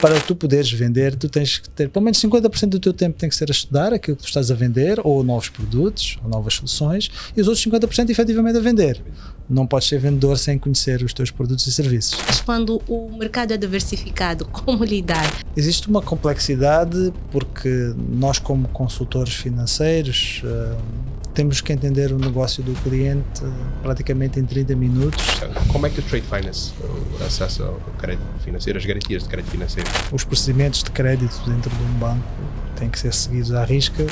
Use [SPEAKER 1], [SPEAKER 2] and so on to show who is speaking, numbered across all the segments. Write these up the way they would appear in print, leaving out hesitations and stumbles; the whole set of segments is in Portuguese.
[SPEAKER 1] Para tu poderes vender, tu tens que ter, pelo menos 50% do teu tempo tem que ser a estudar aquilo que tu estás a vender, ou novos produtos, ou novas soluções, e os outros 50% efetivamente a vender. Não podes ser vendedor sem conhecer os teus produtos e serviços.
[SPEAKER 2] Quando o mercado é diversificado, como lidar?
[SPEAKER 1] Existe uma complexidade porque nós, como consultores financeiros, temos que entender o negócio do cliente praticamente em 30 minutos.
[SPEAKER 3] Como é que o Trade Finance acessa o crédito financeiro, as garantias de crédito financeiro?
[SPEAKER 1] Os procedimentos de crédito dentro de um banco têm que ser seguidos à risca.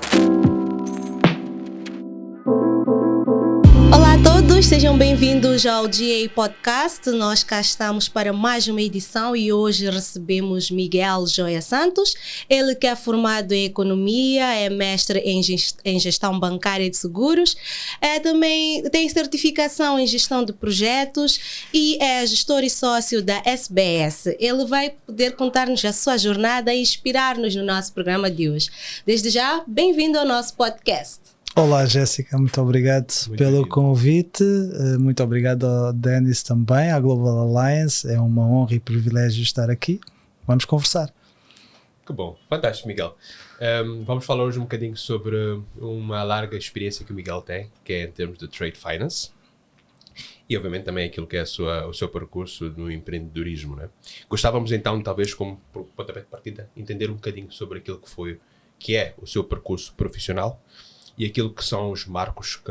[SPEAKER 2] Olá a todos, sejam bem-vindos ao GA Podcast. Nós cá estamos para mais uma edição e hoje recebemos Miguel Joia Santos. Ele que é formado em Economia, é mestre em Gestão Bancária e de Seguros, também tem certificação em Gestão de Projetos e é gestor e sócio da SBS. Ele vai poder contar-nos a sua jornada e inspirar-nos no nosso programa de hoje. Desde já, bem-vindo ao nosso podcast.
[SPEAKER 1] Olá Jéssica, muito obrigado pelo convite, muito obrigado ao Dennis também, à Global Alliance, é uma honra e privilégio estar aqui, vamos conversar.
[SPEAKER 3] Que bom, fantástico Miguel. Vamos falar hoje um bocadinho sobre uma larga experiência que o Miguel tem, que é em termos de Trade Finance e obviamente também aquilo que é o seu percurso no empreendedorismo, né? Gostávamos então, talvez como pontapé de partida, entender um bocadinho sobre aquilo que é o seu percurso profissional e aquilo que são os marcos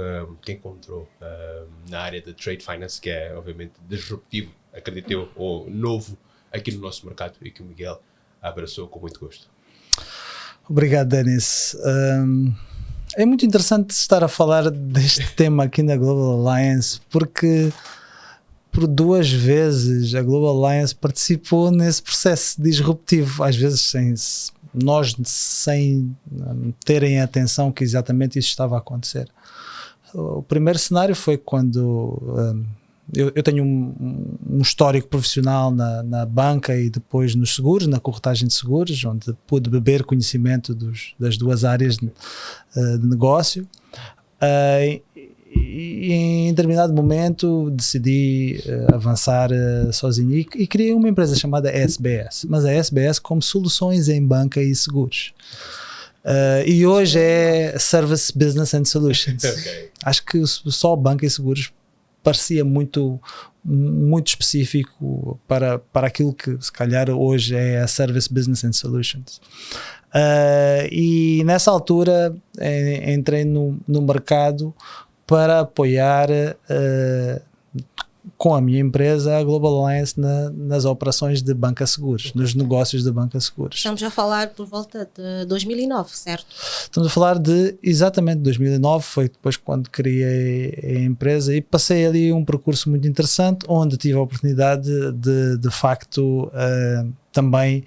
[SPEAKER 3] que encontrou na área de Trade Finance, que é obviamente disruptivo, acredito eu, ou novo aqui no nosso mercado e que o Miguel abraçou com muito gosto.
[SPEAKER 1] Obrigado, Denis. É muito interessante estar a falar deste tema aqui na Global Alliance, porque por duas vezes a Global Alliance participou nesse processo disruptivo, às vezes sem terem atenção que exatamente isso estava a acontecer. O primeiro cenário foi quando eu tenho um histórico profissional na banca e depois nos seguros, na corretagem de seguros, onde pude beber conhecimento das duas áreas de negócio. E em determinado momento decidi avançar sozinho e criei uma empresa chamada SBS, mas a SBS como Soluções em Banca e Seguros. E hoje é Service Business and Solutions. Okay. Acho que só Banca e Seguros parecia muito específico para aquilo que se calhar hoje é a Service Business and Solutions. E nessa altura entrei no mercado para apoiar com a minha empresa a Global Alliance nas operações de banca seguros, nos negócios de banca seguros.
[SPEAKER 2] Estamos a falar por volta de 2009, certo?
[SPEAKER 1] Estamos a falar de exatamente 2009, foi depois quando criei a empresa e passei ali um percurso muito interessante, onde tive a oportunidade de facto também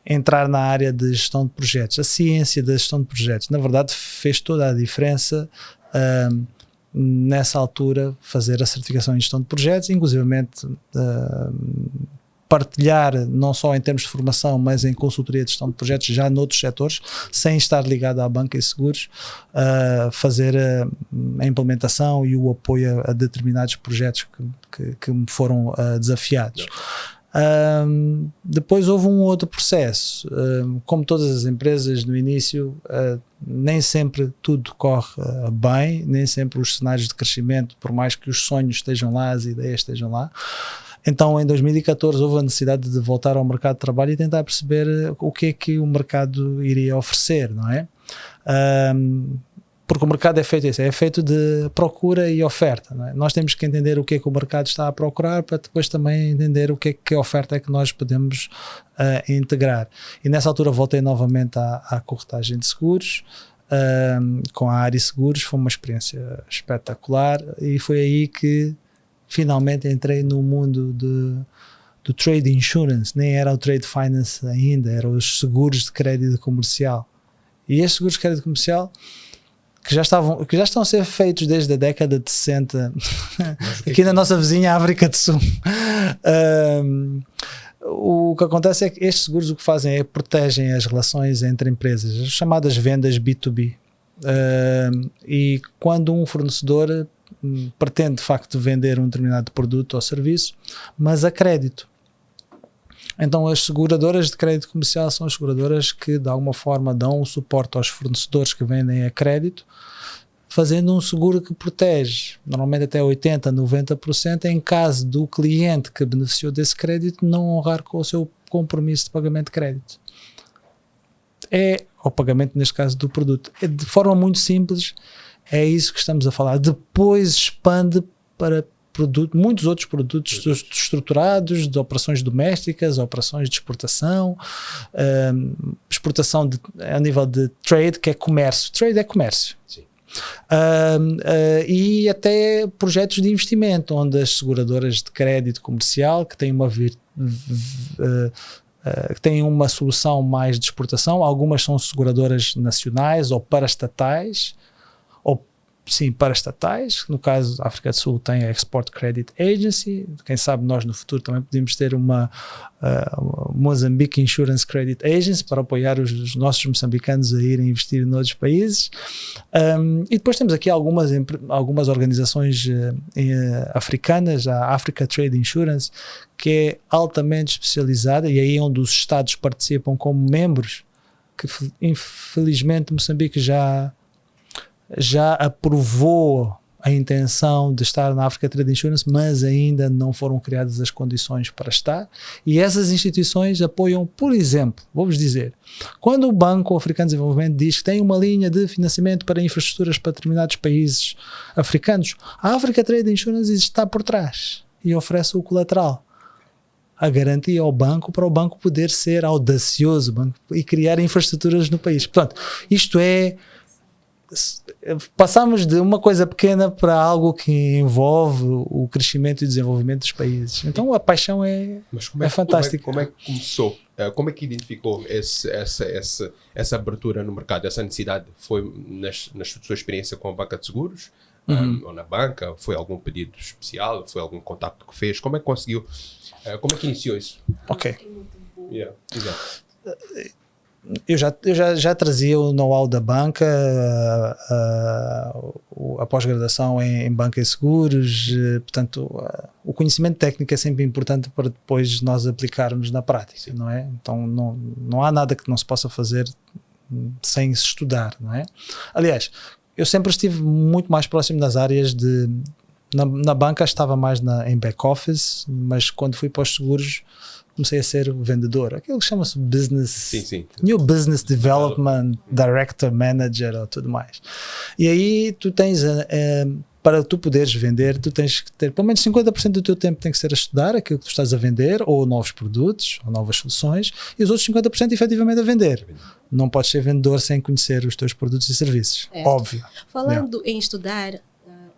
[SPEAKER 1] entrar na área de gestão de projetos. A ciência da gestão de projetos, na verdade, fez toda a diferença nessa altura fazer a certificação em gestão de projetos, inclusivamente partilhar não só em termos de formação, mas em consultoria de gestão de projetos já noutros setores, sem estar ligado à banca e seguros, fazer a implementação e o apoio a determinados projetos que me foram desafiados. Depois houve um outro processo, como todas as empresas no início, nem sempre tudo corre bem, nem sempre os cenários de crescimento, por mais que os sonhos estejam lá, as ideias estejam lá. Então em 2014 houve a necessidade de voltar ao mercado de trabalho e tentar perceber o que é que o mercado iria oferecer, não é? Porque o mercado é feito isso, é feito de procura e oferta, não é? Nós temos que entender o que é que o mercado está a procurar para depois também entender o que é que oferta é que nós podemos integrar. E nessa altura voltei novamente à corretagem de seguros, com a Ari Seguros, foi uma experiência espetacular e foi aí que finalmente entrei no mundo do trade insurance, nem era o trade finance ainda, eram os seguros de crédito comercial. E estes seguros de crédito comercial que já estão a ser feitos desde a década de 60 aqui na nossa vizinha África do Sul. O que acontece é que estes seguros o que fazem é protegem as relações entre empresas, as chamadas vendas B2B. E quando um fornecedor pretende de facto vender um determinado produto ou serviço, mas a crédito. Então as seguradoras de crédito comercial são as seguradoras que de alguma forma dão suporte aos fornecedores que vendem a crédito, fazendo um seguro que protege, normalmente até 80%, 90%, em caso do cliente que beneficiou desse crédito não honrar com o seu compromisso de pagamento de crédito. É o pagamento, neste caso, do produto. De forma muito simples, é isso que estamos a falar. Depois expande para muitos outros produtos estruturados, de operações domésticas, operações de exportação, exportação a nível de trade, que é comércio. Trade é comércio.
[SPEAKER 3] Sim.
[SPEAKER 1] E até projetos de investimento, onde as seguradoras de crédito comercial, que têm que têm uma solução mais de exportação, algumas são seguradoras nacionais ou paraestatais, paraestatais. No caso, a África do Sul tem a Export Credit Agency. Quem sabe nós no futuro também podemos ter uma Mozambique Insurance Credit Agency para apoiar os nossos moçambicanos a irem investir noutros países. E depois temos aqui algumas organizações africanas, a Africa Trade Insurance, que é altamente especializada, e aí é onde os Estados participam como membros, que infelizmente Moçambique já aprovou a intenção de estar na Africa Trade Insurance, mas ainda não foram criadas as condições para estar. E essas instituições apoiam, por exemplo, vou-vos dizer, quando o Banco Africano de Desenvolvimento diz que tem uma linha de financiamento para infraestruturas para determinados países africanos, a Africa Trade Insurance está por trás e oferece o colateral, a garantia ao banco, para o banco poder ser audacioso e criar infraestruturas no país. Portanto, isto é... Passamos de uma coisa pequena para algo que envolve o crescimento e desenvolvimento dos países. Então a paixão é fantástica.
[SPEAKER 3] Como é que começou? Como é que identificou essa abertura no mercado? Essa necessidade foi na sua experiência com a banca de seguros? Ou na banca? Foi algum pedido especial? Foi algum contacto que fez? Como é que conseguiu? Como é que iniciou isso?
[SPEAKER 1] Ok.
[SPEAKER 3] Yeah, exato.
[SPEAKER 1] Eu já trazia o know-how da banca, a pós-graduação em banca e seguros, portanto o conhecimento técnico é sempre importante para depois nós aplicarmos na prática. Sim. Não é? Então não há nada que não se possa fazer sem se estudar, não é? Aliás, eu sempre estive muito mais próximo das áreas na banca estava mais em back-office, mas quando fui para os seguros comecei a ser vendedor, aquilo que chama-se New Business Development, Director, Manager ou tudo mais. E aí tu tens, para tu poderes vender, tu tens que ter, pelo menos 50% do teu tempo tem que ser a estudar aquilo que tu estás a vender, ou novos produtos, ou novas soluções, e os outros 50% efetivamente a vender. Não podes ser vendedor sem conhecer os teus produtos e serviços, óbvio.
[SPEAKER 2] Falando em estudar,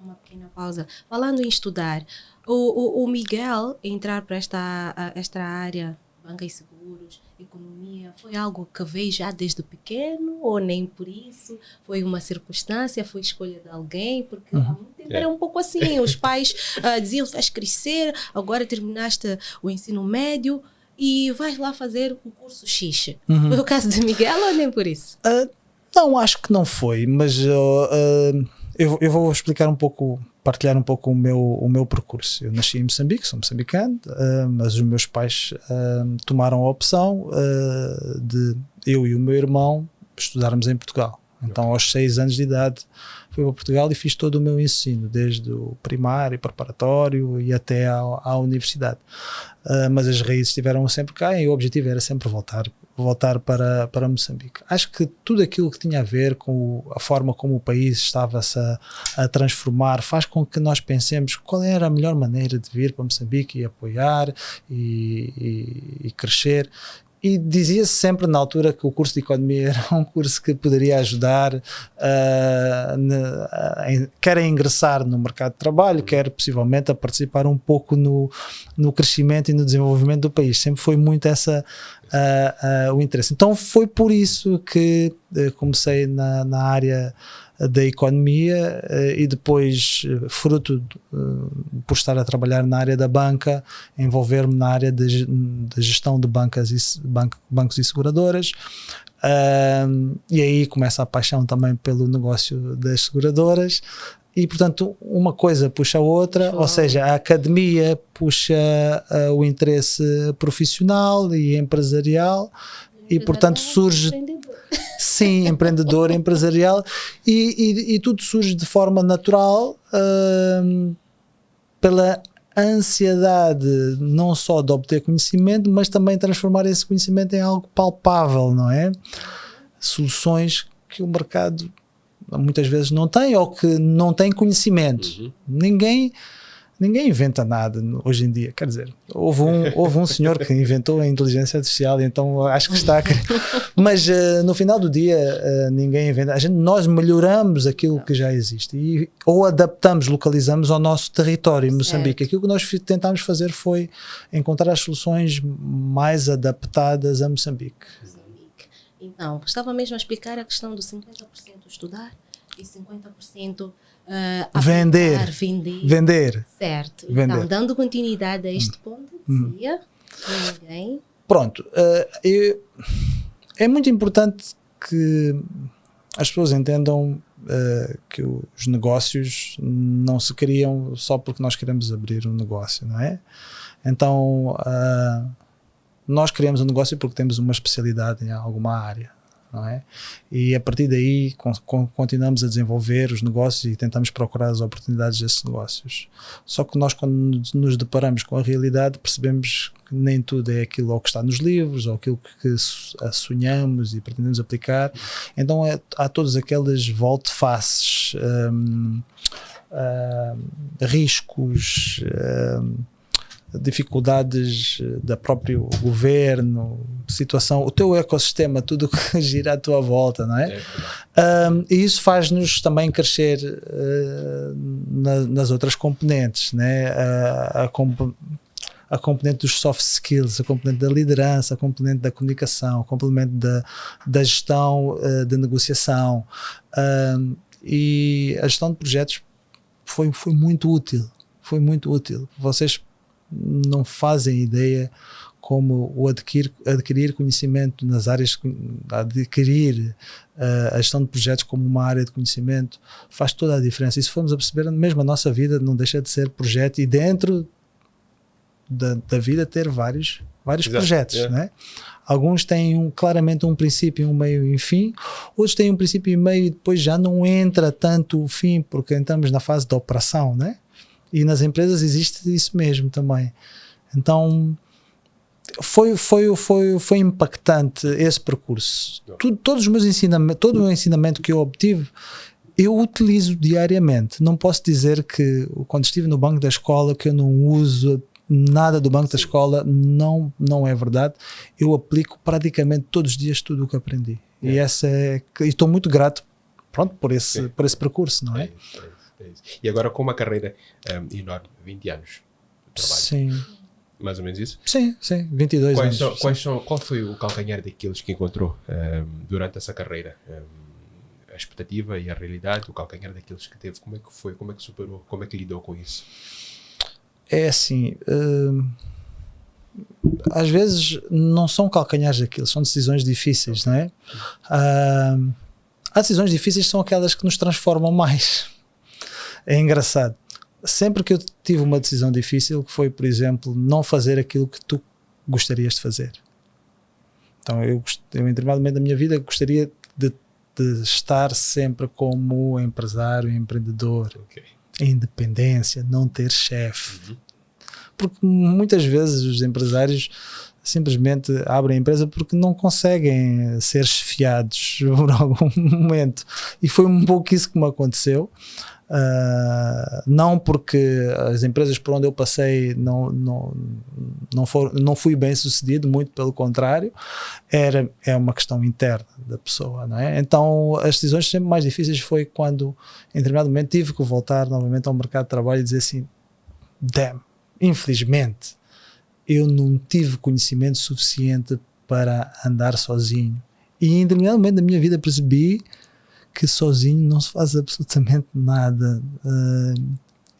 [SPEAKER 2] uma pequena pausa, falando em estudar, o Miguel entrar para esta área, banca e seguros, economia, foi algo que veio já desde pequeno ou nem por isso? Foi uma circunstância, foi escolha de alguém? Porque há muito tempo era um pouco assim, os pais diziam, vais crescer, agora terminaste o ensino médio e vais lá fazer o curso X. Foi o caso de Miguel ou nem por isso?
[SPEAKER 1] Não, acho que não foi, mas eu vou explicar um pouco, partilhar um pouco o meu percurso. Eu nasci em Moçambique, sou moçambicano, mas os meus pais tomaram a opção de eu e o meu irmão estudarmos em Portugal. Então, aos 6 anos de idade, fui para Portugal e fiz todo o meu ensino, desde o primário, preparatório e até à universidade. Mas as raízes estiveram sempre cá e o objetivo era sempre voltar para Moçambique. Acho que tudo aquilo que tinha a ver com a forma como o país estava-se a transformar faz com que nós pensemos qual era a melhor maneira de vir para Moçambique e apoiar e crescer. E dizia-se sempre na altura que o curso de Economia era um curso que poderia ajudar quer a ingressar no mercado de trabalho, quer possivelmente a participar um pouco no crescimento e no desenvolvimento do país. Sempre foi muito o interesse. Então foi por isso que comecei na área da economia e depois, fruto por estar a trabalhar na área da banca, envolver-me na área da gestão de bancos e seguradoras, e aí começa a paixão também pelo negócio das seguradoras, E, portanto, uma coisa puxa a outra, ou seja, a academia puxa o interesse profissional e empresarial e, portanto, surge... Sim, empreendedor, empresarial e tudo surge de forma natural pela ansiedade não só de obter conhecimento, mas também transformar esse conhecimento em algo palpável, não é? Soluções que o mercado muitas vezes não tem ou que não tem conhecimento. Ninguém inventa nada hoje em dia, quer dizer, houve um senhor que inventou a inteligência artificial, então acho que está mas no final do dia ninguém inventa, nós melhoramos aquilo que já existe ou adaptamos, localizamos ao nosso território em Moçambique. Aquilo que nós tentámos fazer foi encontrar as soluções mais adaptadas a Moçambique.
[SPEAKER 2] Então, estava mesmo a explicar a questão do 50% estudar e 50%
[SPEAKER 1] vender.
[SPEAKER 2] Certo.
[SPEAKER 1] Vender.
[SPEAKER 2] Então, dando continuidade a este ponto, dizia ninguém.
[SPEAKER 1] Pronto. É muito importante que as pessoas entendam que os negócios não se criam só porque nós queremos abrir um negócio, não é? Então, nós criamos um negócio porque temos uma especialidade em alguma área, não é? E a partir daí continuamos a desenvolver os negócios e tentamos procurar as oportunidades desses negócios. Só que nós, quando nos deparamos com a realidade, percebemos que nem tudo é aquilo ou que está nos livros ou aquilo que sonhamos e pretendemos aplicar. Então há todas aquelas volte-faces, riscos, dificuldades da próprio governo, situação, o teu ecossistema, tudo que gira à tua volta, não é? E isso faz-nos também crescer nas outras componentes, né? A componente dos soft skills, a componente da liderança, a componente da comunicação, a componente da gestão de negociação, e a gestão de projetos foi muito útil, vocês não fazem ideia como o adquirir conhecimento nas áreas, adquirir a gestão de projetos como uma área de conhecimento faz toda a diferença. E se formos a perceber, mesmo a nossa vida não deixa de ser projeto, e dentro da vida ter vários projetos, né? Alguns têm claramente um princípio, um meio e um fim, outros têm um princípio e meio e depois já não entra tanto o fim, porque entramos na fase da operação, né? E nas empresas existe isso mesmo também. Então foi impactante esse percurso. Todos os meus ensinamentos, todo o ensinamento que eu obtive, eu utilizo diariamente. Não posso dizer que quando estive no banco da escola que eu não uso nada do banco da escola, não é verdade. Eu aplico praticamente todos os dias tudo o que aprendi. E estou muito grato, por esse percurso, não é?
[SPEAKER 3] E agora com uma carreira enorme, 20 anos de trabalho.
[SPEAKER 1] Sim.
[SPEAKER 3] Mais ou menos isso?
[SPEAKER 1] Sim, 22 anos.
[SPEAKER 3] Qual foi o calcanhar daqueles que encontrou durante essa carreira? A expectativa e a realidade, o calcanhar daqueles que teve, como é que foi? Como é que superou? Como é que lidou com isso?
[SPEAKER 1] É assim, às vezes não são calcanhares daquilo, são decisões difíceis, não é? As decisões difíceis são aquelas que nos transformam mais. É engraçado. Sempre que eu tive uma decisão difícil, que foi, por exemplo, não fazer aquilo que tu gostarias de fazer. Então, eu em determinado momento da minha vida, gostaria de estar sempre como empresário, empreendedor, independência, não ter chefe. Porque muitas vezes os empresários simplesmente abrem a empresa porque não conseguem ser chefiados por algum momento. E foi um pouco isso que me aconteceu. Não porque as empresas por onde eu passei não fui bem sucedido, muito pelo contrário, é uma questão interna da pessoa, não é? Então as decisões sempre mais difíceis foi quando em determinado momento tive que voltar novamente ao mercado de trabalho e dizer assim, infelizmente eu não tive conhecimento suficiente para andar sozinho, e em determinado momento da minha vida percebi que sozinho não se faz absolutamente nada,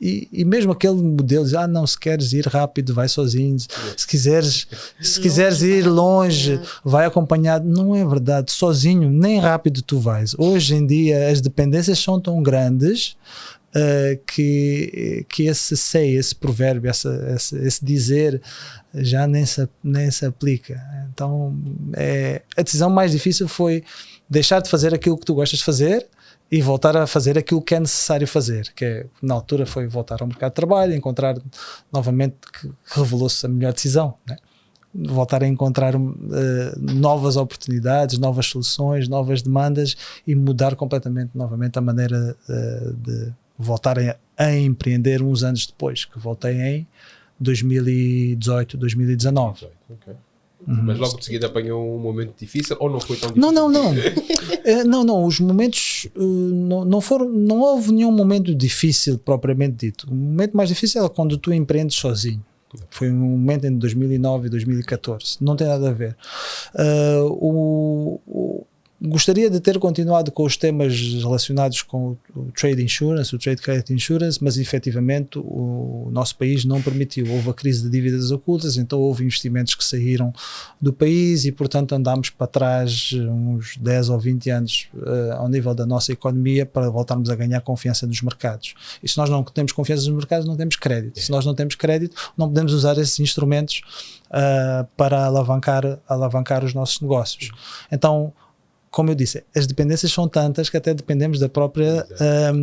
[SPEAKER 1] e mesmo aquele modelo de não, se queres ir rápido vai sozinho, se quiseres ir longe vai acompanhado, não é verdade. Sozinho nem rápido tu vais. Hoje em dia as dependências são tão grandes que esse provérbio, esse dizer já nem se aplica. Então a decisão mais difícil foi deixar de fazer aquilo que tu gostas de fazer e voltar a fazer aquilo que é necessário fazer, que na altura foi voltar ao mercado de trabalho, encontrar novamente, que revelou-se a melhor decisão, né? Voltar a encontrar novas oportunidades, novas soluções, novas demandas e mudar completamente novamente a maneira de voltar a empreender uns anos depois, que voltei em 2018, 2019.
[SPEAKER 3] Okay. Mas logo de seguida apanhou um momento difícil ou não foi tão difícil?
[SPEAKER 1] Não, os momentos não houve nenhum momento difícil propriamente dito. O momento mais difícil é quando tu empreendes sozinho. Foi um momento entre 2009 e 2014. Não tem nada a ver. Gostaria de ter continuado com os temas relacionados com o Trade Insurance, o Trade Credit Insurance, mas efetivamente o nosso país não permitiu. Houve a crise de dívidas ocultas, então houve investimentos que saíram do país e, portanto, andámos para trás uns 10 ou 20 anos ao nível da nossa economia para voltarmos a ganhar confiança nos mercados. E se nós não temos confiança nos mercados, não temos crédito. Se nós não temos crédito, não podemos usar esses instrumentos para alavancar os nossos negócios. Então, como eu disse, as dependências são tantas que até dependemos da própria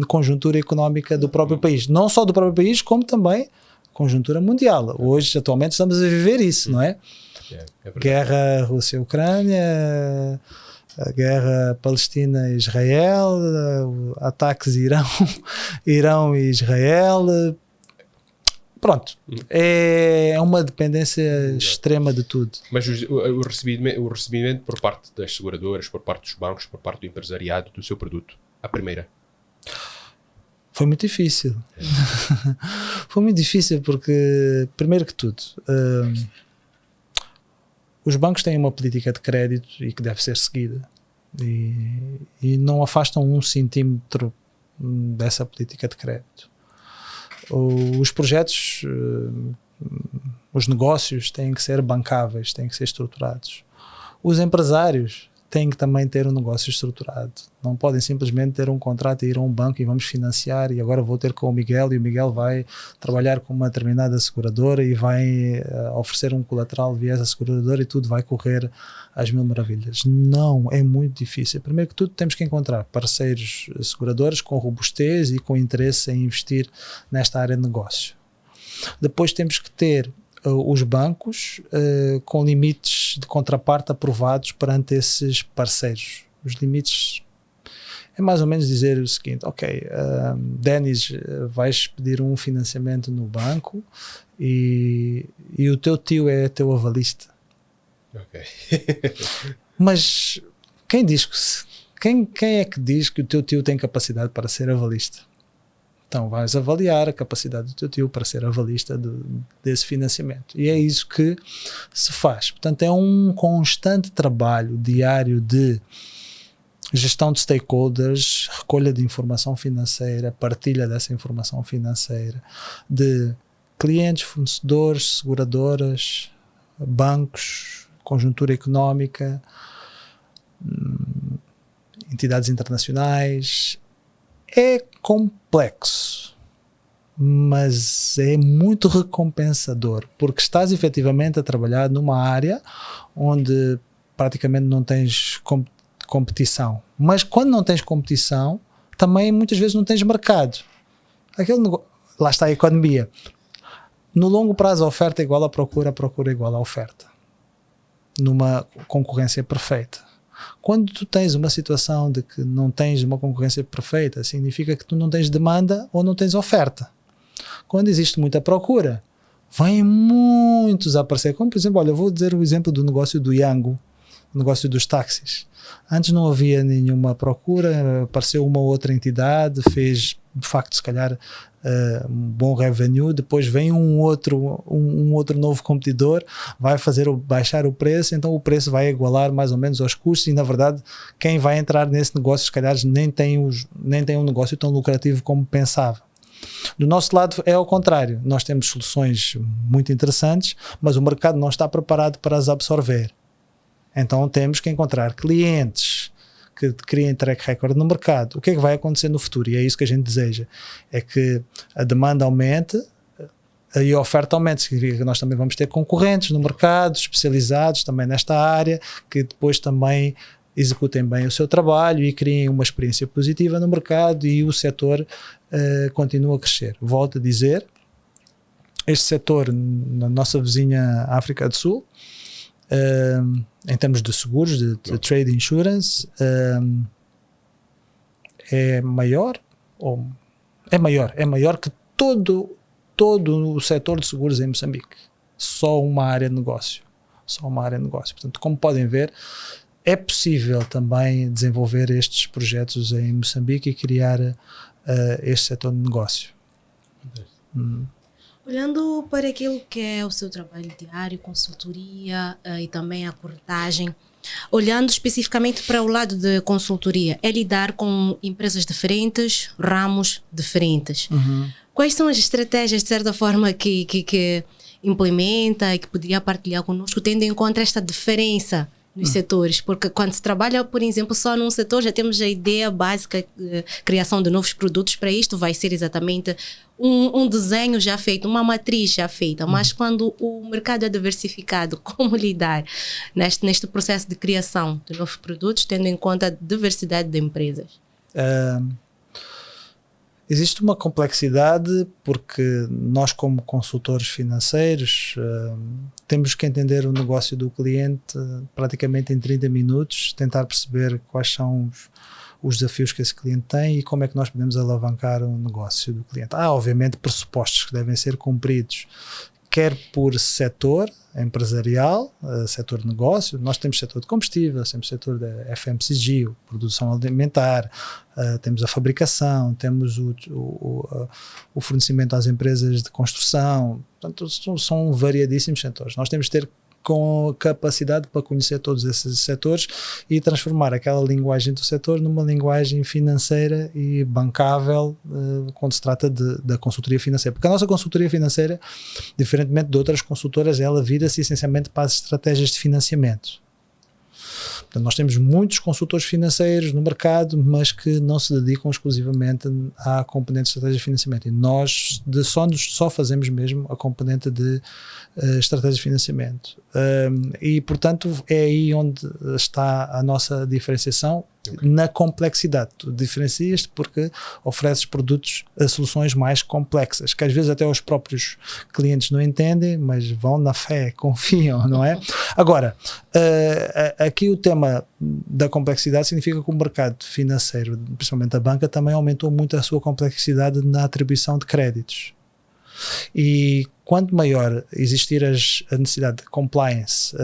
[SPEAKER 1] conjuntura económica do próprio país. Não só do próprio país, como também conjuntura mundial. Hoje, atualmente, estamos a viver isso, não é? Guerra Rússia-Ucrânia, a guerra Palestina-Israel, ataques Irão e Israel. Pronto, é uma dependência extrema de tudo.
[SPEAKER 3] Mas o recebimento por parte das seguradoras, por parte dos bancos, por parte do empresariado do seu produto, a primeira?
[SPEAKER 1] Foi muito difícil. Foi muito difícil porque, primeiro que tudo, os bancos têm uma política de crédito e que deve ser seguida. E não afastam 1 centímetro dessa política de crédito. Os projetos, os negócios têm que ser bancáveis, têm que ser estruturados. Os empresários têm que também ter um negócio estruturado. Não podem simplesmente ter um contrato e ir a um banco e vamos financiar e agora vou ter com o Miguel e o Miguel vai trabalhar com uma determinada seguradora e vai oferecer um colateral via essa seguradora e tudo vai correr às mil maravilhas. Não, é muito difícil. Primeiro que tudo temos que encontrar parceiros seguradores com robustez e com interesse em investir nesta área de negócio. Depois temos que ter os bancos com limites de contraparte aprovados perante esses parceiros. Os limites é mais ou menos dizer o seguinte: ok, Denis, vais pedir um financiamento no banco e o teu tio é teu avalista.
[SPEAKER 3] Ok.
[SPEAKER 1] Mas quem é que diz que o teu tio tem capacidade para ser avalista? Então vais avaliar a capacidade do teu tio para ser avalista desse financiamento. E é isso que se faz. Portanto, é um constante trabalho diário de gestão de stakeholders, recolha de informação financeira, partilha dessa informação financeira, de clientes, fornecedores, seguradoras, bancos, conjuntura económica, entidades internacionais. É complexo, mas é muito recompensador, porque estás efetivamente a trabalhar numa área onde praticamente não tens competição. Mas quando não tens competição, também muitas vezes não tens mercado. Lá está a economia. No longo prazo, a oferta é igual à procura, a procura é igual à oferta. Numa concorrência perfeita. Quando tu tens uma situação de que não tens uma concorrência perfeita, significa que tu não tens demanda ou não tens oferta. Quando existe muita procura, vêm muitos a aparecer. Como, por exemplo, olha, eu vou dizer o exemplo do negócio do Yango, o negócio dos táxis. Antes não havia nenhuma procura, apareceu uma outra entidade, fez, de facto, se calhar, um bom revenue, depois vem um outro novo competidor, vai baixar o preço, então o preço vai igualar mais ou menos aos custos e, na verdade, quem vai entrar nesse negócio, se calhar, nem tem um negócio tão lucrativo como pensava. Do nosso lado é ao contrário, nós temos soluções muito interessantes, mas o mercado não está preparado para as absorver. Então temos que encontrar clientes que criem track record no mercado, o que é que vai acontecer no futuro? E é isso que a gente deseja, é que a demanda aumente e a oferta aumente. Significa que nós também vamos ter concorrentes no mercado, especializados também nesta área, que depois também executem bem o seu trabalho e criem uma experiência positiva no mercado, e o setor continua a crescer. Volto a dizer, este setor na nossa vizinha África do Sul, em termos de seguros, de trade insurance, é maior que todo o setor de seguros em Moçambique. Só uma área de negócio. Portanto, como podem ver, é possível também desenvolver estes projetos em Moçambique e criar este setor de negócio.
[SPEAKER 2] Olhando para aquilo que é o seu trabalho diário, consultoria e também a corretagem, olhando especificamente para o lado de consultoria, é lidar com empresas diferentes, ramos diferentes. Quais são as estratégias, de certa forma, que implementa e que poderia partilhar connosco, tendo em conta esta diferença nos setores? Porque quando se trabalha, por exemplo, só num setor, já temos a ideia básica de criação de novos produtos. Para isto vai ser exatamente um desenho já feito, uma matriz já feita. Mas quando o mercado é diversificado, como lidar neste processo de criação de novos produtos, tendo em conta a diversidade de empresas?
[SPEAKER 1] Existe uma complexidade porque nós, como consultores financeiros, temos que entender o negócio do cliente praticamente em 30 minutos, tentar perceber quais são os desafios que esse cliente tem e como é que nós podemos alavancar o negócio do cliente. Há, obviamente, pressupostos que devem ser cumpridos, quer por setor empresarial, setor de negócio. Nós temos setor de combustível, temos setor da FMCG, produção alimentar, temos a fabricação, temos o fornecimento às empresas de construção. Portanto, são variadíssimos setores. Nós temos de ter com capacidade para conhecer todos esses setores e transformar aquela linguagem do setor numa linguagem financeira e bancável quando se trata da consultoria financeira. Porque a nossa consultoria financeira, diferentemente de outras consultoras, ela vira-se essencialmente para as estratégias de financiamento. Portanto, nós temos muitos consultores financeiros no mercado, mas que não se dedicam exclusivamente à componente de estratégia de financiamento. E nós só fazemos mesmo a componente de estratégia de financiamento. E, portanto, é aí onde está a nossa diferenciação, na complexidade. Tu diferencias-te porque ofereces produtos, soluções mais complexas, que às vezes até os próprios clientes não entendem, mas vão na fé, confiam, não é? Agora, aqui o tema da complexidade significa que o mercado financeiro, principalmente a banca, também aumentou muito a sua complexidade na atribuição de créditos. E quanto maior existir a necessidade de compliance,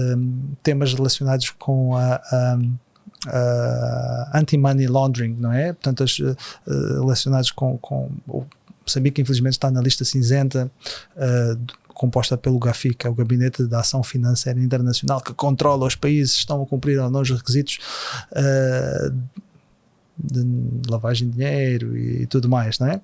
[SPEAKER 1] temas relacionados com anti-money laundering, não é? Portanto, relacionados com Moçambique, infelizmente, está na lista cinzenta composta pelo GAFI, que é o Gabinete de Ação Financeira Internacional, que controla os países se estão a cumprir ou não os requisitos de lavagem de dinheiro e tudo mais, não é?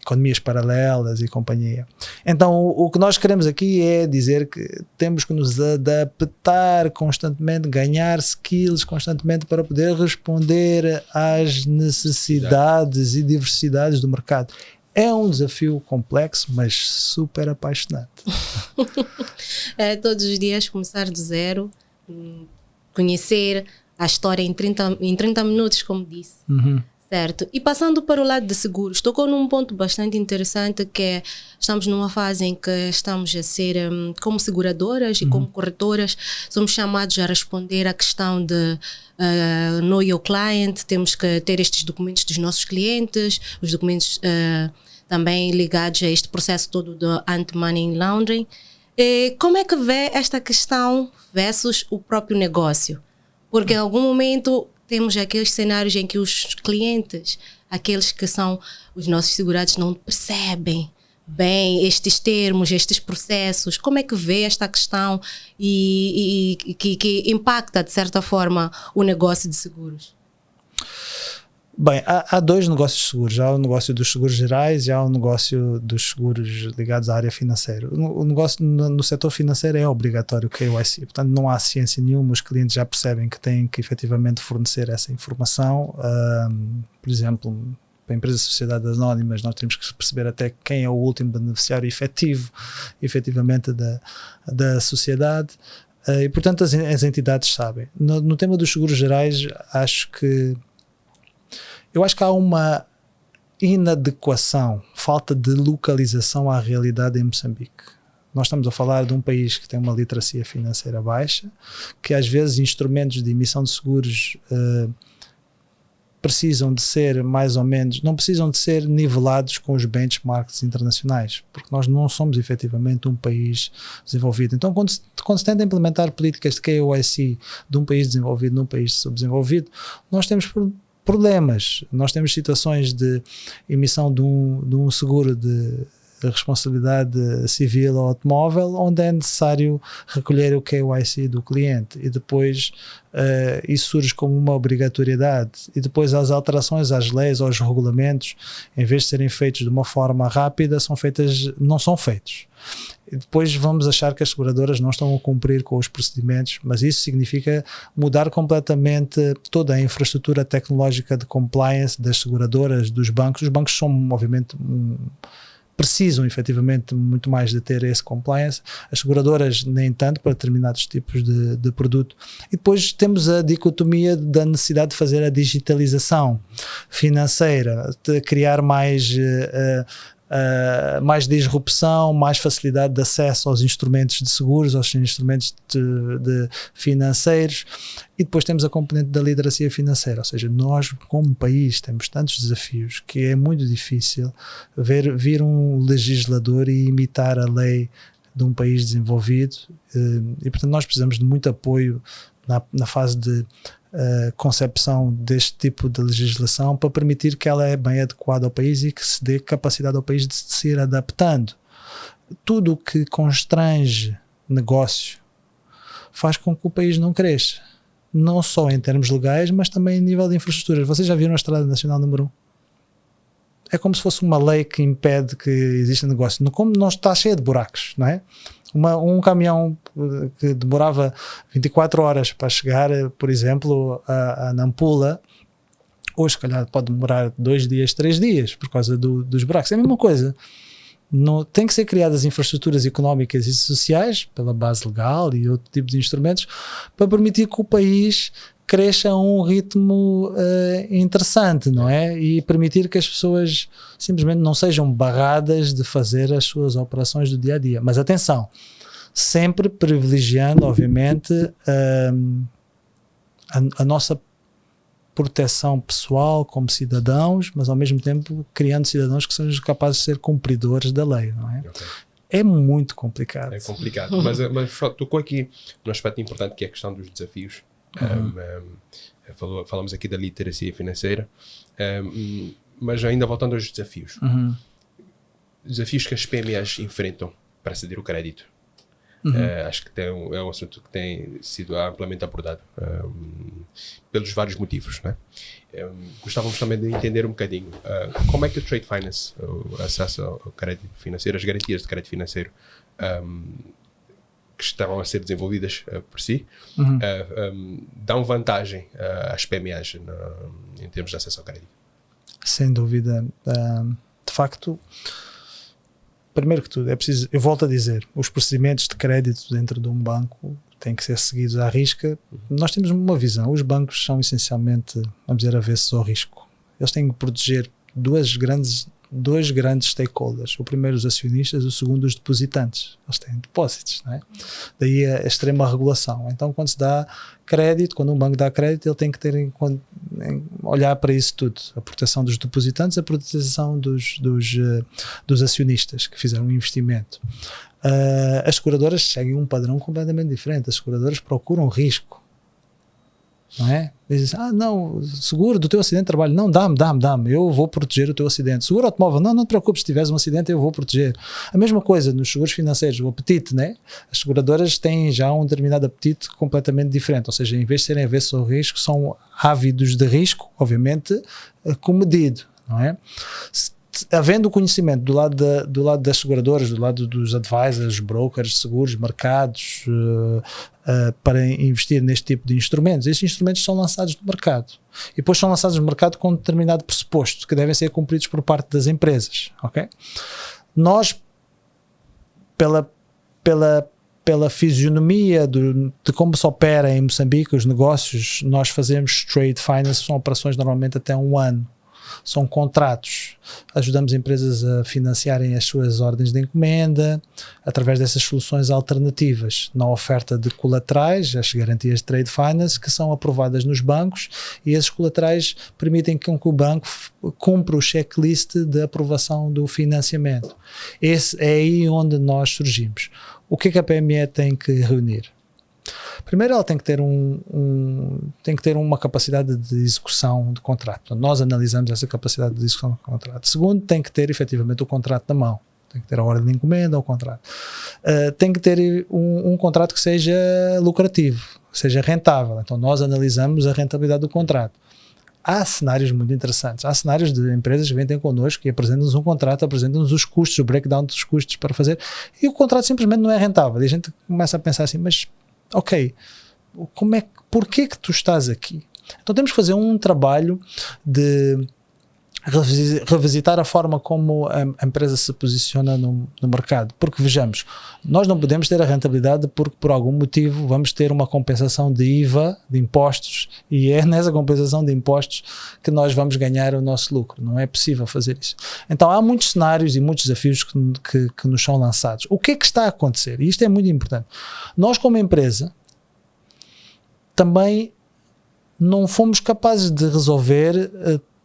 [SPEAKER 1] Economias paralelas e companhia. Então, o que nós queremos aqui é dizer que temos que nos adaptar constantemente, ganhar skills constantemente para poder responder às necessidades e diversidades do mercado. É um desafio complexo, mas super apaixonante.
[SPEAKER 2] É todos os dias começar do zero, conhecer a história em 30 minutos, como disse. Certo. E passando para o lado de seguros, tocou num ponto bastante interessante, que é, estamos numa fase em que estamos a ser, como seguradoras e como corretoras, somos chamados a responder à questão de know your client, temos que ter estes documentos dos nossos clientes, os documentos também ligados a este processo todo do anti-money laundering. Como é que vê esta questão versus o próprio negócio? Porque em algum momento temos aqueles cenários em que os clientes, aqueles que são os nossos segurados, não percebem bem estes termos, estes processos. Como é que vê esta questão e que impacta, de certa forma, o negócio de seguros?
[SPEAKER 1] Bem, há dois negócios de seguros. Há o negócio dos seguros gerais e há o negócio dos seguros ligados à área financeira. O negócio no setor financeiro é obrigatório o KYC, portanto não há ciência nenhuma, os clientes já percebem que têm que efetivamente fornecer essa informação. Por exemplo, para a empresa de sociedades anónimas, nós temos que perceber até quem é o último beneficiário efetivamente da sociedade. E portanto as entidades sabem. No tema dos seguros gerais, eu acho que há uma inadequação, falta de localização à realidade em Moçambique. Nós estamos a falar de um país que tem uma literacia financeira baixa, que às vezes instrumentos de emissão de seguros precisam de ser mais ou menos, não precisam de ser nivelados com os benchmarks internacionais, porque nós não somos efetivamente um país desenvolvido. Então quando se tenta implementar políticas de KYC de um país desenvolvido num país subdesenvolvido, nós temos problemas. Nós temos situações de emissão de um seguro de responsabilidade civil ou automóvel, onde é necessário recolher o KYC do cliente e depois isso surge como uma obrigatoriedade e depois as alterações às leis, aos regulamentos, em vez de serem feitos de uma forma rápida, não são feitos. E depois vamos achar que as seguradoras não estão a cumprir com os procedimentos, mas isso significa mudar completamente toda a infraestrutura tecnológica de compliance das seguradoras, dos bancos. Os bancos são, obviamente, precisam efetivamente muito mais de ter esse compliance, as seguradoras nem tanto para determinados tipos de produto. E depois temos a dicotomia da necessidade de fazer a digitalização financeira, de criar mais disrupção, mais facilidade de acesso aos instrumentos de seguros, aos instrumentos de financeiros, e depois temos a componente da literacia financeira, ou seja, nós como país temos tantos desafios que é muito difícil vir um legislador e imitar a lei de um país desenvolvido, e portanto nós precisamos de muito apoio na fase de concepção deste tipo de legislação para permitir que ela é bem adequada ao país e que se dê capacidade ao país de se ir adaptando. Tudo o que constrange negócio faz com que o país não cresça, não só em termos legais, mas também em nível de infraestruturas. Vocês já viram a Estrada Nacional número 1? É como se fosse uma lei que impede que exista negócio. Como não está cheia de buracos, não é? Um caminhão que demorava 24 horas para chegar, por exemplo, a Nampula, hoje, se calhar, pode demorar 2 dias, 3 dias, por causa dos buracos. É a mesma coisa. Tem que ser criadas infraestruturas económicas e sociais, pela base legal e outro tipo de instrumentos, para permitir que o país cresça a um ritmo interessante, não é? E permitir que as pessoas simplesmente não sejam barradas de fazer as suas operações do dia a dia. Mas atenção, sempre privilegiando, obviamente, a nossa proteção pessoal como cidadãos, mas ao mesmo tempo criando cidadãos que sejam capazes de ser cumpridores da lei, não é? Okay. É muito complicado.
[SPEAKER 3] É complicado, mas tocou aqui num aspecto importante que é a questão dos desafios. Falamos aqui da literacia financeira, mas ainda voltando aos desafios. Desafios que as PMEs enfrentam para ceder o crédito. Acho que é um assunto que tem sido amplamente abordado pelos vários motivos, né? Gostávamos também de entender um bocadinho como é que o Trade Finance, o acesso ao crédito financeiro, as garantias de crédito financeiro que estavam a ser desenvolvidas por si, dão vantagem às PMEs em termos de acesso ao crédito.
[SPEAKER 1] Sem dúvida. De facto, primeiro que tudo, é preciso, eu volto a dizer, os procedimentos de crédito dentro de um banco têm que ser seguidos à risca. Nós temos uma visão, os bancos são essencialmente, vamos dizer, avessos ao risco. Eles têm que proteger dois grandes stakeholders. O primeiro, os acionistas, o segundo, os depositantes. Eles têm depósitos, não é? Daí a extrema regulação. Então, quando se dá crédito, quando um banco dá crédito, ele tem que ter olhar para isso tudo. A proteção dos depositantes, a proteção dos acionistas que fizeram um investimento. As seguradoras seguem um padrão completamente diferente. As seguradoras procuram risco. não é? Dizem, não, seguro do teu acidente de trabalho, não, dá-me, eu vou proteger o teu acidente. Seguro automóvel, não te preocupes, se tiveres um acidente eu vou proteger. A mesma coisa nos seguros financeiros, o apetite, né? As seguradoras têm já um determinado apetite completamente diferente, ou seja, em vez de serem avessos ao risco, são ávidos de risco, obviamente, comedido, não é? Havendo conhecimento do lado das seguradoras, do lado dos advisors, brokers, seguros, mercados, para investir neste tipo de instrumentos, esses instrumentos são lançados no mercado e depois são lançados no mercado com um determinado pressuposto que devem ser cumpridos por parte das empresas, ok? Nós, pela fisionomia de como se opera em Moçambique os negócios, nós fazemos trade finance, são operações normalmente até 1 ano. São contratos, ajudamos empresas a financiarem as suas ordens de encomenda através dessas soluções alternativas na oferta de colaterais, as garantias de trade finance que são aprovadas nos bancos, e esses colaterais permitem que o banco cumpra o checklist de aprovação do financiamento. Esse é aí onde nós surgimos. O que a PME tem que reunir? Primeiro, ela tem que ter uma capacidade de execução de contrato. Então, nós analisamos essa capacidade de execução de contrato. Segundo, tem que ter efetivamente o contrato na mão. Tem que ter a ordem de encomenda, o contrato. Tem que ter um contrato que seja lucrativo, que seja rentável. Então, nós analisamos a rentabilidade do contrato. Há cenários muito interessantes. Há cenários de empresas que vêm ter connosco e apresentam-nos um contrato, apresentam-nos os custos, o breakdown dos custos para fazer, e o contrato simplesmente não é rentável. E a gente começa a pensar assim, mas ok, porquê que tu estás aqui? Então temos que fazer um trabalho de revisitar a forma como a empresa se posiciona no mercado, porque vejamos, nós não podemos ter a rentabilidade porque por algum motivo vamos ter uma compensação de IVA, de impostos, e é nessa compensação de impostos que nós vamos ganhar o nosso lucro. Não é possível fazer isso. Então há muitos cenários e muitos desafios que nos são lançados. O que é que está a acontecer? E isto é muito importante. Nós, como empresa, também não fomos capazes de resolver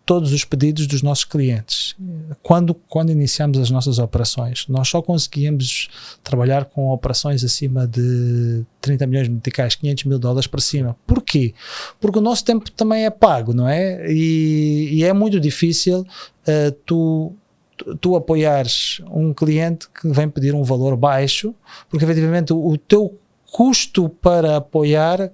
[SPEAKER 1] todos os pedidos dos nossos clientes. Quando iniciamos as nossas operações, nós só conseguíamos trabalhar com operações acima de 30 milhões de meticais, 500 mil dólares para cima. Porquê? Porque o nosso tempo também é pago, não é? E é muito difícil tu apoiares um cliente que vem pedir um valor baixo, porque efetivamente o teu custo para apoiar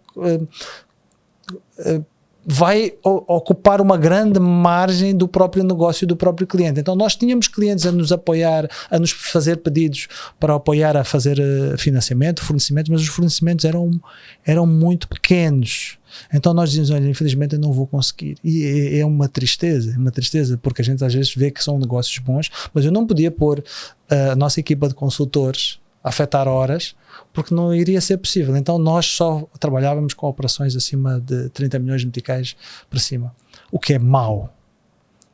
[SPEAKER 1] vai ocupar uma grande margem do próprio negócio do próprio cliente. Então nós tínhamos clientes a nos apoiar, a nos fazer pedidos para apoiar a fazer financiamento, fornecimento, mas os fornecimentos eram muito pequenos. Então nós dizíamos, olha, infelizmente eu não vou conseguir. E é uma tristeza, porque a gente às vezes vê que são negócios bons, mas eu não podia pôr a nossa equipa de consultores a afetar horas, porque não iria ser possível. Então nós só trabalhávamos com operações acima de 30 milhões de meticais para cima. O que é mau,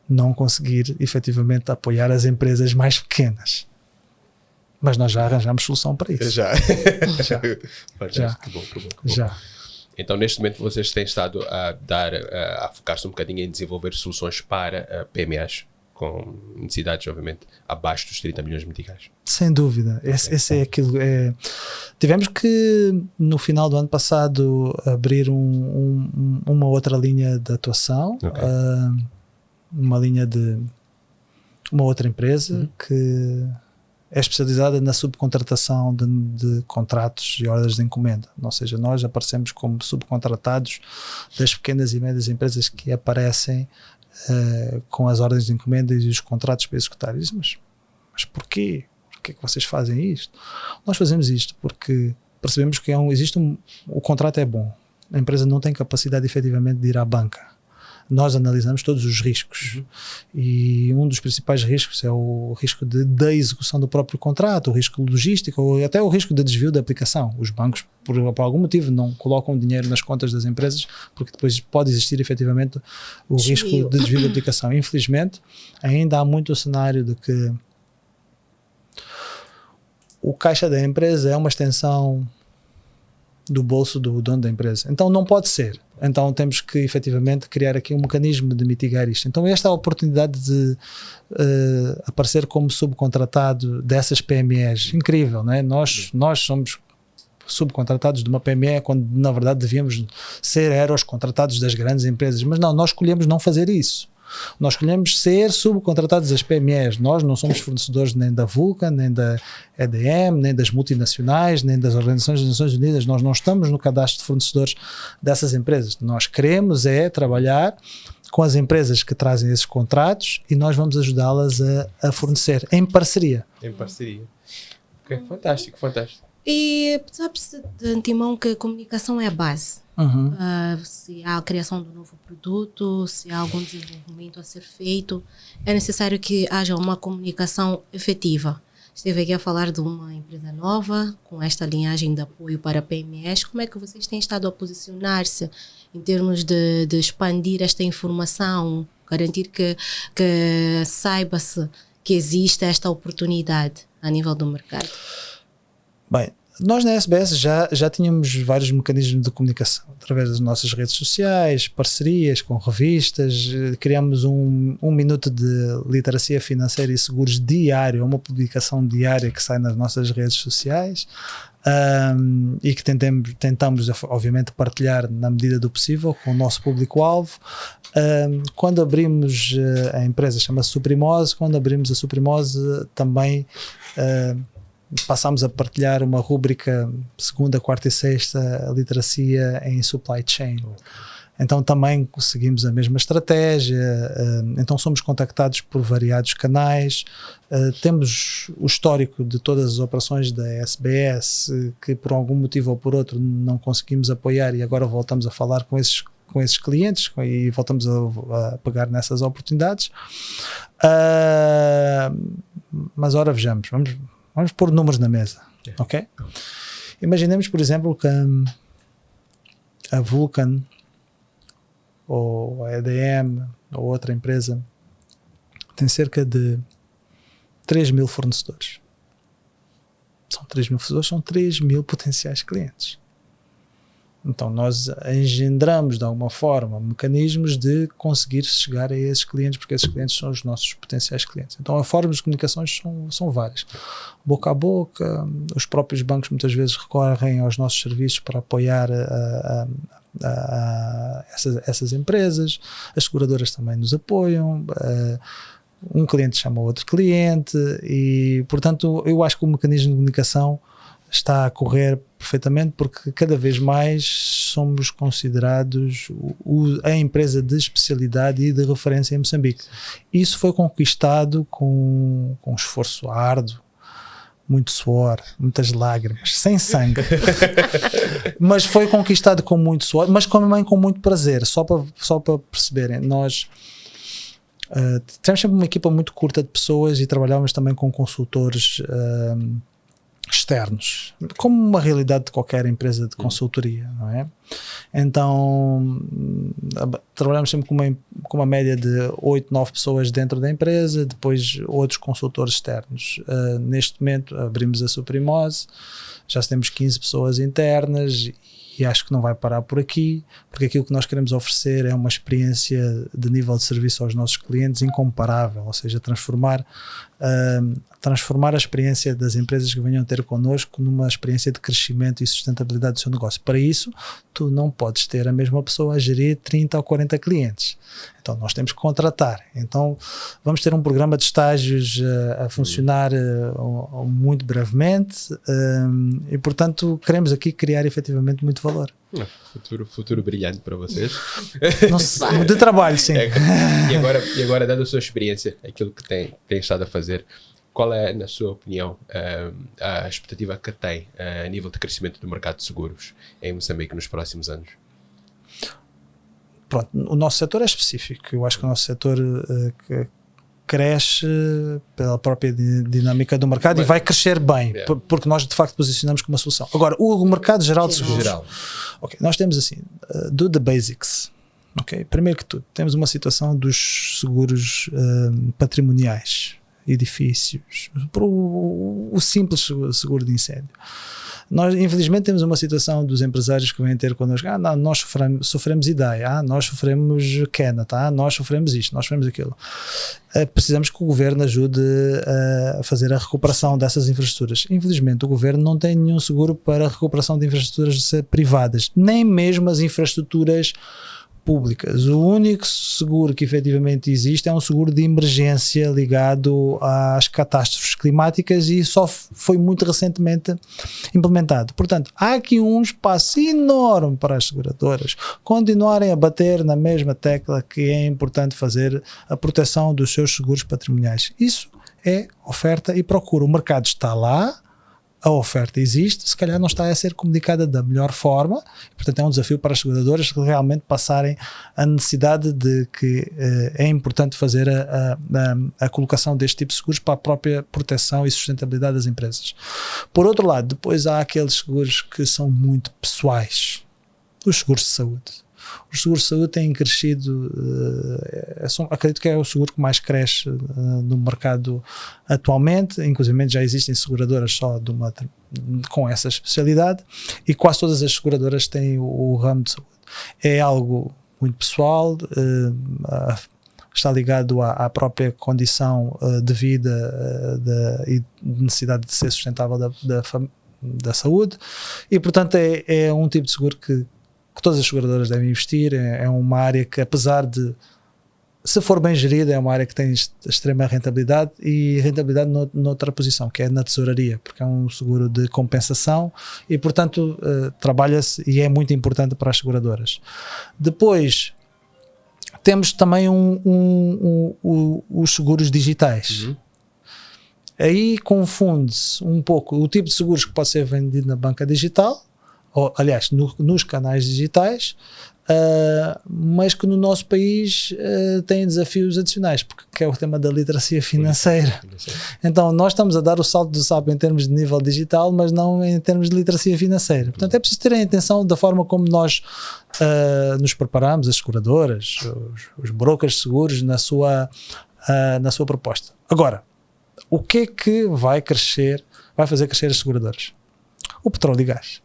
[SPEAKER 1] não conseguir efetivamente apoiar as empresas mais pequenas. Mas nós já arranjamos solução para isso.
[SPEAKER 3] Já.
[SPEAKER 1] Que
[SPEAKER 3] bom.
[SPEAKER 1] Já.
[SPEAKER 3] Então, neste momento, vocês têm estado a focar-se um bocadinho em desenvolver soluções para PMEs, com necessidades, obviamente, abaixo dos 30 milhões de meticais.
[SPEAKER 1] Sem dúvida. Esse é aquilo. Tivemos que, no final do ano passado, abrir uma outra linha de atuação, uma linha de uma outra empresa que é especializada na subcontratação de contratos e ordens de encomenda. Ou seja, nós aparecemos como subcontratados das pequenas e médias empresas que aparecem com as ordens de encomenda e os contratos para executar. Mas porquê? Porquê que vocês fazem isto? Nós fazemos isto porque percebemos que o contrato é bom. A empresa não tem capacidade efetivamente de ir à banca. Nós analisamos todos os riscos e um dos principais riscos é o risco da execução do próprio contrato, o risco logístico ou até o risco de desvio da aplicação. Os bancos, por algum motivo, não colocam dinheiro nas contas das empresas porque depois pode existir efetivamente o risco de desvio da aplicação. Infelizmente, ainda há muito o cenário de que o caixa da empresa é uma extensão do bolso do dono da empresa. Então não pode ser. Então temos que efetivamente criar aqui um mecanismo de mitigar isto. Então esta é a oportunidade de aparecer como subcontratado dessas PMEs. Incrível, não é? Nós somos subcontratados de uma PME, quando na verdade devíamos ser os contratados das grandes empresas. Mas não, nós escolhemos não fazer isso. Nós escolhemos ser subcontratados das PMEs. Nós não somos fornecedores nem da Vulcan, nem da EDM, nem das multinacionais, nem das organizações das Nações Unidas. Nós não estamos no cadastro de fornecedores dessas empresas. Nós queremos trabalhar com as empresas que trazem esses contratos e nós vamos ajudá-las a fornecer em parceria.
[SPEAKER 3] Em parceria. Ok, fantástico, fantástico.
[SPEAKER 2] E sabe-se de antemão que a comunicação é a base.
[SPEAKER 1] Uhum.
[SPEAKER 2] Se há a criação de um novo produto, se há algum desenvolvimento a ser feito, é necessário que haja uma comunicação efetiva. Esteve aqui a falar de uma empresa nova, com esta linhagem de apoio para PMEs. Como é que vocês têm estado a posicionar-se em termos de expandir esta informação, garantir que saiba-se que existe esta oportunidade a nível do mercado?
[SPEAKER 1] Bem, nós na SBS já tínhamos vários mecanismos de comunicação, através das nossas redes sociais, parcerias com revistas, criamos um minuto de literacia financeira e seguros diário, uma publicação diária que sai nas nossas redes sociais, e que tentamos obviamente partilhar na medida do possível com o nosso público-alvo. Quando abrimos a empresa, chama-se Suprimose, quando abrimos a Suprimose também passámos a partilhar uma rúbrica segunda, quarta e sexta, a literacia em supply chain. Então também seguimos a mesma estratégia, então somos contactados por variados canais, temos o histórico de todas as operações da SBS que por algum motivo ou por outro não conseguimos apoiar e agora voltamos a falar com esses clientes e voltamos a pegar nessas oportunidades. Mas ora vejamos, vamos pôr números na mesa, ok? Imaginemos, por exemplo, que a Vulcan ou a EDM ou outra empresa tem cerca de 3.000 fornecedores. São 3.000 fornecedores, são 3.000 potenciais clientes. Então nós engendramos de alguma forma mecanismos de conseguir chegar a esses clientes, porque esses clientes são os nossos potenciais clientes. Então as formas de comunicações são várias. Boca a boca, os próprios bancos muitas vezes recorrem aos nossos serviços para apoiar essas empresas, as seguradoras também nos apoiam, um cliente chama outro cliente e, portanto, eu acho que o mecanismo de comunicação está a correr perfeitamente porque cada vez mais somos considerados a empresa de especialidade e de referência em Moçambique. Isso foi conquistado com esforço árduo, muito suor, muitas lágrimas, sem sangue, mas foi conquistado com muito suor, mas também com muito prazer, só para perceberem. Nós temos sempre uma equipa muito curta de pessoas e trabalhávamos também com consultores externos, como uma realidade de qualquer empresa de consultoria, não é? Então trabalhamos sempre com uma média de 8, 9 pessoas dentro da empresa, depois outros consultores externos. Neste momento abrimos a Suprimose, já temos 15 pessoas internas e acho que não vai parar por aqui, porque aquilo que nós queremos oferecer é uma experiência de nível de serviço aos nossos clientes incomparável, ou seja, transformar a experiência das empresas que venham ter connosco numa experiência de crescimento e sustentabilidade do seu negócio. Para isso, tu não podes ter a mesma pessoa a gerir 30 ou 40 clientes. Então, nós temos que contratar. Então, vamos ter um programa de estágios a funcionar muito brevemente e, portanto, queremos aqui criar efetivamente muito valor.
[SPEAKER 3] Futuro brilhante para vocês.
[SPEAKER 1] De trabalho, sim.
[SPEAKER 3] E agora, dada a sua experiência, aquilo que tem estado a fazer, qual é, na sua opinião, a expectativa que tem a nível de crescimento do mercado de seguros em Moçambique nos próximos anos?
[SPEAKER 1] Pronto, o nosso setor é específico. Eu acho que o nosso setor cresce pela própria dinâmica do mercado e vai crescer bem, porque nós de facto posicionamos como uma solução. Agora, o mercado geral de seguros. Okay, nós temos assim, do the basics. Okay? Primeiro que tudo, temos uma situação dos seguros patrimoniais, edifícios, o simples seguro de incêndio. Nós, infelizmente, temos uma situação dos empresários que vêm ter connosco, não, nós sofremos ideia, nós sofremos quena, nós sofremos isto, nós sofremos aquilo. Precisamos que o governo ajude a fazer a recuperação dessas infraestruturas. Infelizmente, o governo não tem nenhum seguro para a recuperação de infraestruturas privadas, nem mesmo as infraestruturas públicas. O único seguro que efetivamente existe é um seguro de emergência ligado às catástrofes climáticas e só foi muito recentemente implementado. Portanto, há aqui um espaço enorme para as seguradoras continuarem a bater na mesma tecla que é importante fazer a proteção dos seus seguros patrimoniais. Isso é oferta e procura. O mercado está lá, a oferta existe, se calhar não está a ser comunicada da melhor forma, portanto é um desafio para as seguradoras que realmente passarem a necessidade de que é importante fazer a colocação deste tipo de seguros para a própria proteção e sustentabilidade das empresas. Por outro lado, depois há aqueles seguros que são muito pessoais, os seguros de saúde. Os seguros de saúde têm crescido, acredito que é o seguro que mais cresce no mercado atualmente, inclusive já existem seguradoras só com essa especialidade e quase todas as seguradoras têm o ramo de saúde. É algo muito pessoal, está ligado à própria condição de vida e necessidade de ser sustentável da saúde e portanto é um tipo de seguro que todas as seguradoras devem investir. É uma área que, apesar de, se for bem gerida, é uma área que tem extrema rentabilidade e rentabilidade noutra posição, que é na tesouraria, porque é um seguro de compensação e, portanto, trabalha-se e é muito importante para as seguradoras. Depois, temos também os seguros digitais.
[SPEAKER 3] Uhum.
[SPEAKER 1] Aí confunde-se um pouco o tipo de seguros que pode ser vendido na banca digital, ou, aliás, nos canais digitais, mas que no nosso país têm desafios adicionais, porque é o tema da literacia financeira. Então, nós estamos a dar o salto do sapo em termos de nível digital, mas não em termos de literacia financeira. Portanto, é preciso terem atenção da forma como nós nos preparamos, as seguradoras, os brokers de seguros, na sua proposta. Agora, o que é que vai fazer crescer as seguradoras? O petróleo e gás.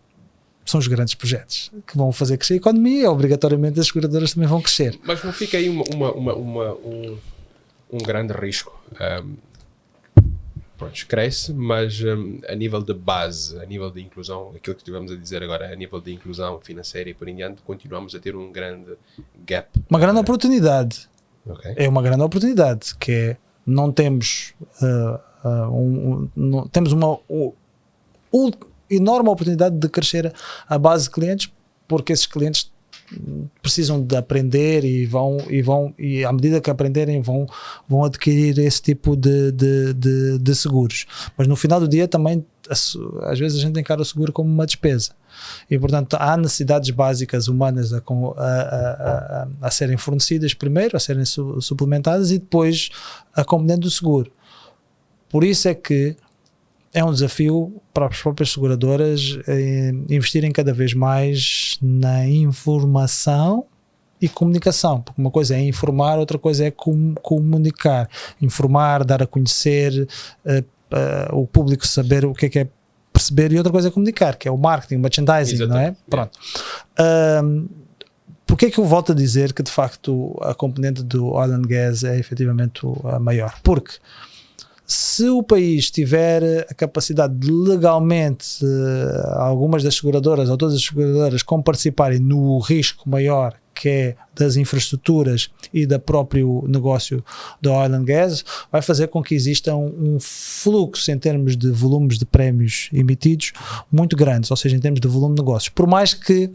[SPEAKER 1] São os grandes projetos que vão fazer crescer a economia e obrigatoriamente as seguradoras também vão crescer.
[SPEAKER 3] Mas não fica aí um grande risco? Pronto, cresce, mas a nível de base, a nível de inclusão, aquilo que estivemos a dizer agora, a nível de inclusão financeira e por em diante, continuamos a ter um grande gap.
[SPEAKER 1] Uma grande oportunidade.
[SPEAKER 3] Okay.
[SPEAKER 1] É uma grande oportunidade, que é, não temos temos uma enorme oportunidade de crescer a base de clientes, porque esses clientes precisam de aprender e à medida que aprenderem vão adquirir esse tipo de seguros. Mas no final do dia também às vezes a gente encara o seguro como uma despesa e portanto há necessidades básicas humanas a serem fornecidas primeiro, a serem suplementadas e depois a componente do seguro. Por isso é que é um desafio para as próprias seguradoras investirem cada vez mais na informação e comunicação, porque uma coisa é informar, outra coisa é comunicar. Informar, dar a conhecer, o público saber o que é perceber, e outra coisa é comunicar, que é o marketing, o merchandising. Exatamente. Não é? Pronto. Porquê é que eu volto a dizer que de facto a componente do oil and gas é efetivamente a maior? Porque se o país tiver a capacidade de legalmente algumas das seguradoras ou todas as seguradoras participarem no risco maior que é das infraestruturas e do próprio negócio do oil and gas, vai fazer com que exista um fluxo em termos de volumes de prémios emitidos muito grandes, ou seja, em termos de volume de negócios. Por mais que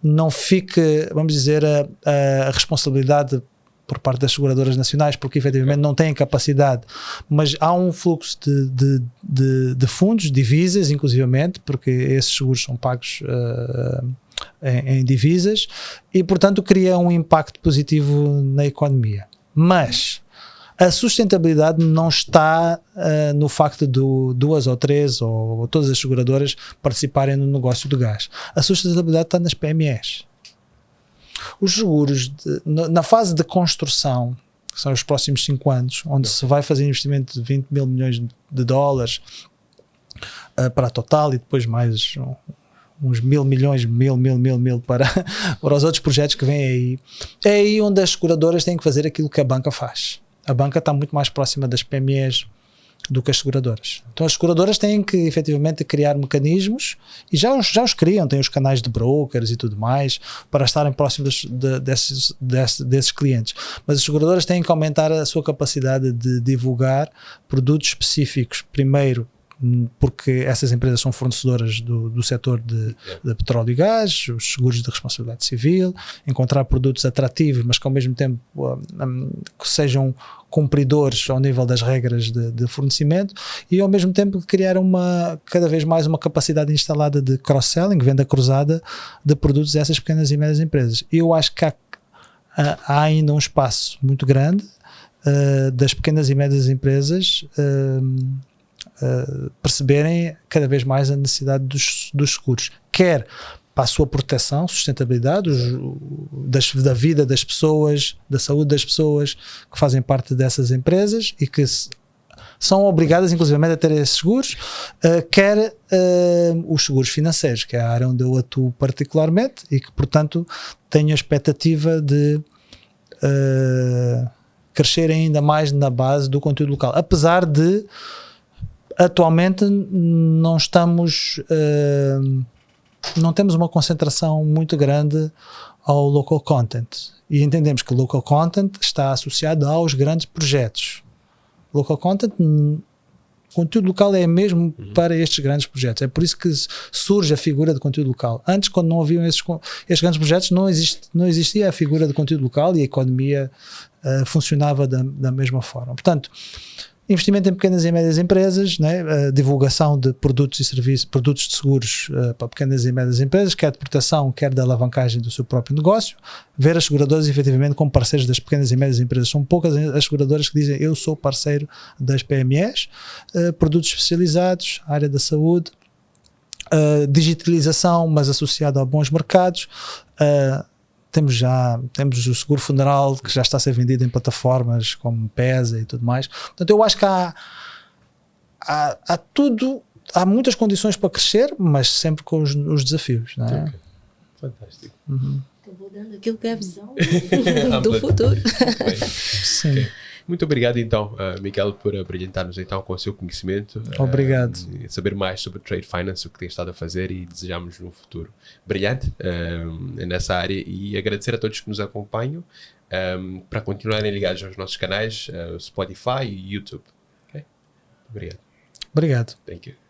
[SPEAKER 1] não fique, vamos dizer, a responsabilidade por parte das seguradoras nacionais, porque efetivamente não têm capacidade, mas há um fluxo de fundos, divisas inclusivamente, porque esses seguros são pagos em divisas e portanto cria um impacto positivo na economia. Mas a sustentabilidade não está no facto de 2 ou 3 ou todas as seguradoras participarem no negócio do gás. A sustentabilidade está nas PMEs. Os seguros, na fase de construção, que são os próximos 5 anos, onde se vai fazer investimento de 20 mil milhões de dólares, para a Total e depois mais uns 1.000 milhões, mil para os outros projetos que vêm aí. É aí onde as seguradoras têm que fazer aquilo que a banca faz. A banca está muito mais próxima das PMEs do que as seguradoras. Então as seguradoras têm que efetivamente criar mecanismos, e já os criam, têm os canais de brokers e tudo mais, para estarem próximos desses clientes. Mas as seguradoras têm que aumentar a sua capacidade de divulgar produtos específicos, primeiro porque essas empresas são fornecedoras do setor de petróleo e gás, os seguros de responsabilidade civil, encontrar produtos atrativos, mas que ao mesmo tempo que sejam cumpridores ao nível das regras de fornecimento, e ao mesmo tempo criar cada vez mais uma capacidade instalada de cross-selling, venda cruzada de produtos dessas pequenas e médias empresas. E eu acho que há ainda um espaço muito grande das pequenas e médias empresas perceberem cada vez mais a necessidade dos seguros, quer para a sua proteção, sustentabilidade, da vida das pessoas, da saúde das pessoas que fazem parte dessas empresas e que são obrigadas inclusivamente a ter esses seguros, quer os seguros financeiros, que é a área onde eu atuo particularmente e que, portanto, tenho a expectativa de crescer ainda mais na base do conteúdo local, apesar de atualmente não temos uma concentração muito grande ao local content, e entendemos que o local content está associado aos grandes projetos. Local content, conteúdo local é mesmo para estes grandes projetos, é por isso que surge a figura de conteúdo local. Antes, quando não haviam estes grandes projetos, não existia a figura de conteúdo local e a economia funcionava da mesma forma. Portanto, investimento em pequenas e médias empresas, né? Divulgação de produtos e serviços, produtos de seguros para pequenas e médias empresas, quer de proteção, quer de alavancagem do seu próprio negócio, ver as seguradoras efetivamente como parceiros das pequenas e médias empresas. São poucas as seguradoras que dizem eu sou parceiro das PMEs, produtos especializados, área da saúde, digitalização, mas associada a bons mercados. Temos o seguro funeral que já está a ser vendido em plataformas como Pesa e tudo mais. Portanto, eu acho que há muitas condições para crescer, mas sempre com os desafios, não é?
[SPEAKER 3] Okay. Fantástico.
[SPEAKER 2] Estou dando aquilo que é a visão do futuro.
[SPEAKER 1] Sim.
[SPEAKER 3] Okay. Muito obrigado então, Miguel, por apresentar-nos então com o seu conhecimento.
[SPEAKER 1] Obrigado.
[SPEAKER 3] Saber mais sobre Trade Finance, o que tem estado a fazer, e desejamos um futuro brilhante nessa área, e agradecer a todos que nos acompanham para continuarem ligados aos nossos canais Spotify e YouTube. Okay? Obrigado.
[SPEAKER 1] Obrigado.
[SPEAKER 3] Thank you.